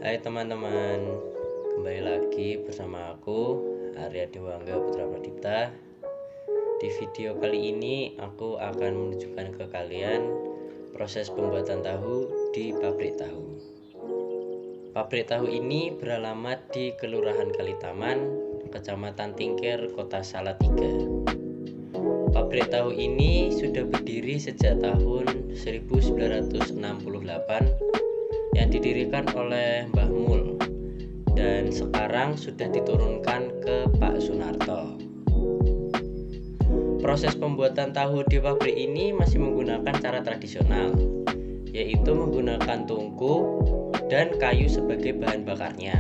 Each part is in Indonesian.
Hai teman-teman, kembali lagi bersama aku Arya Dewangga Putra Pradipta. Di video kali ini aku akan menunjukkan ke kalian proses pembuatan tahu di pabrik tahu. Pabrik tahu ini beralamat di Kelurahan Kalitaman, Kecamatan Tingkir, Kota Salatiga. Pabrik tahu ini sudah berdiri sejak tahun 1968 yang didirikan oleh Mbah Mul dan sekarang sudah diturunkan ke Pak Sunarto. Proses pembuatan tahu di pabrik ini masih menggunakan cara tradisional, yaitu menggunakan tungku dan kayu sebagai bahan bakarnya.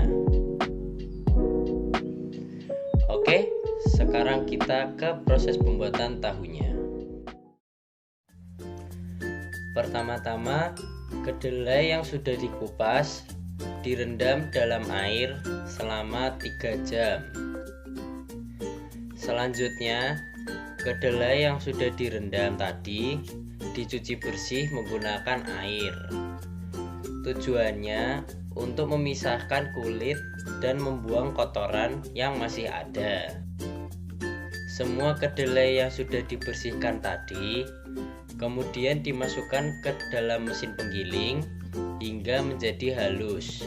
Oke, sekarang kita ke proses pembuatan tahunya. Pertama-tama, kedelai yang sudah dikupas direndam dalam air selama 3 jam. Selanjutnya, kedelai yang sudah direndam tadi dicuci bersih menggunakan air. Tujuannya untuk memisahkan kulit dan membuang kotoran yang masih ada. Semua kedelai yang sudah dibersihkan tadi kemudian dimasukkan ke dalam mesin penggiling hingga menjadi halus.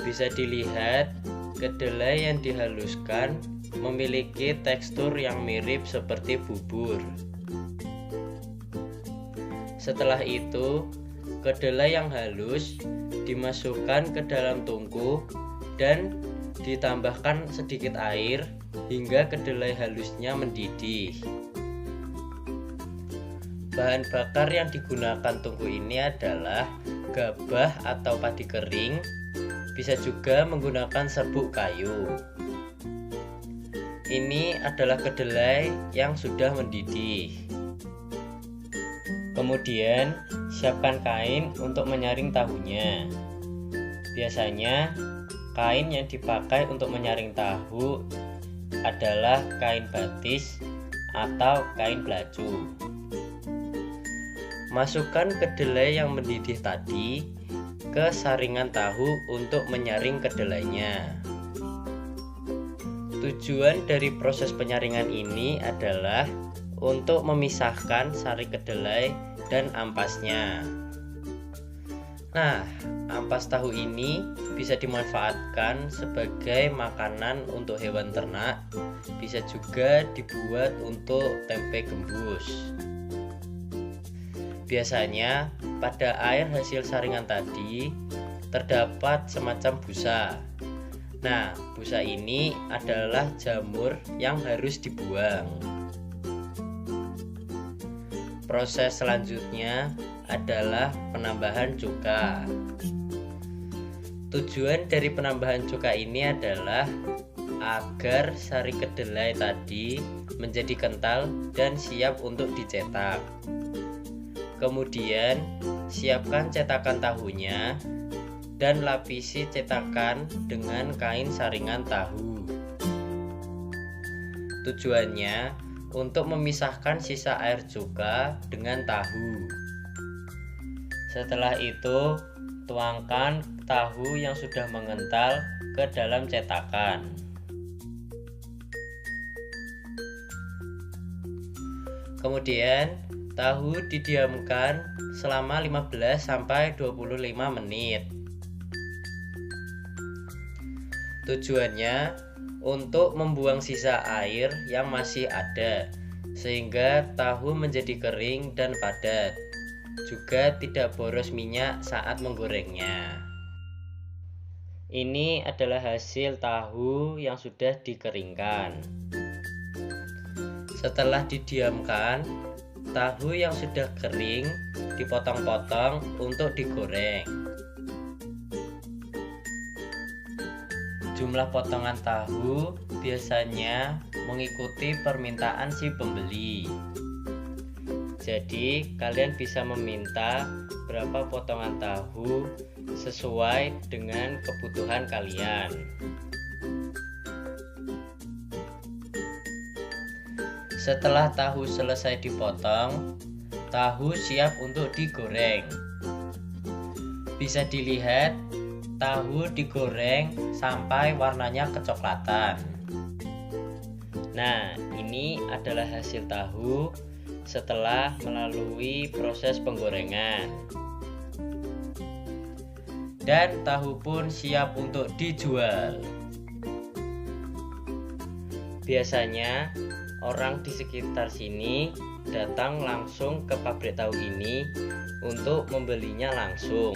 Bisa dilihat, kedelai yang dihaluskan memiliki tekstur yang mirip seperti bubur. Setelah itu, kedelai yang halus dimasukkan ke dalam tungku dan ditambahkan sedikit air hingga kedelai halusnya mendidih. Bahan bakar yang digunakan tungku ini adalah gabah atau padi kering, bisa juga menggunakan serbuk kayu. Ini adalah kedelai yang sudah mendidih. Kemudian, siapkan kain untuk menyaring tahunya. Biasanya, kain yang dipakai untuk menyaring tahu adalah kain batis atau kain belacu. Masukkan kedelai yang mendidih tadi ke saringan tahu untuk menyaring kedelainya. Tujuan dari proses penyaringan ini adalah untuk memisahkan sari kedelai dan ampasnya. Nah, ampas tahu ini bisa dimanfaatkan sebagai makanan untuk hewan ternak, bisa juga dibuat untuk tempe gembus. Biasanya pada air hasil saringan tadi terdapat semacam busa. Nah, busa ini adalah jamur yang harus dibuang. Proses selanjutnya adalah penambahan cuka. Tujuan dari penambahan cuka ini adalah agar sari kedelai tadi menjadi kental dan siap untuk dicetak. Kemudian, siapkan cetakan tahunya dan lapisi cetakan dengan kain saringan tahu. Tujuannya untuk memisahkan sisa air cuka dengan tahu. Setelah itu, tuangkan tahu yang sudah mengental ke dalam cetakan. Kemudian, tahu didiamkan selama 15-25 menit. Tujuannya untuk membuang sisa air yang masih ada, sehingga tahu menjadi kering dan padat. Juga tidak boros minyak saat menggorengnya. Ini adalah hasil tahu yang sudah dikeringkan. Setelah didiamkan, tahu yang sudah kering dipotong-potong untuk digoreng. Jumlah potongan tahu biasanya mengikuti permintaan si pembeli. Jadi, kalian bisa meminta berapa potongan tahu sesuai dengan kebutuhan kalian. Setelah tahu selesai dipotong, tahu siap untuk digoreng. bisa dilihat tahu digoreng sampai warnanya kecoklatan. Nah, ini adalah hasil tahu setelah melalui proses penggorengan. Dan tahu pun siap untuk dijual. Biasanya orang di sekitar sini datang langsung ke pabrik tahu ini untuk membelinya langsung.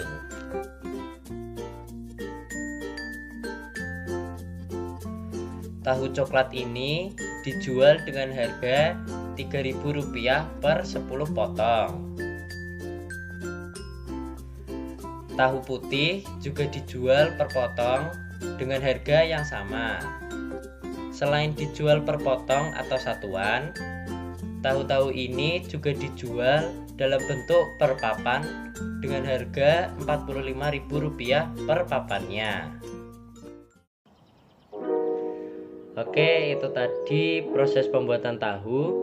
Tahu coklat ini dijual dengan harga Rp3.000 per 10 potong. Tahu putih juga dijual per potong dengan harga yang sama. Selain dijual per potong atau satuan, tahu-tahu ini juga dijual dalam bentuk per papan dengan harga Rp45.000 per papannya. Oke, itu tadi proses pembuatan tahu.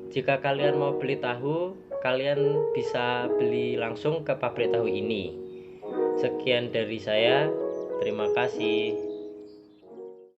Jika kalian mau beli tahu, kalian bisa beli langsung ke pabrik tahu ini. Sekian dari saya, terima kasih.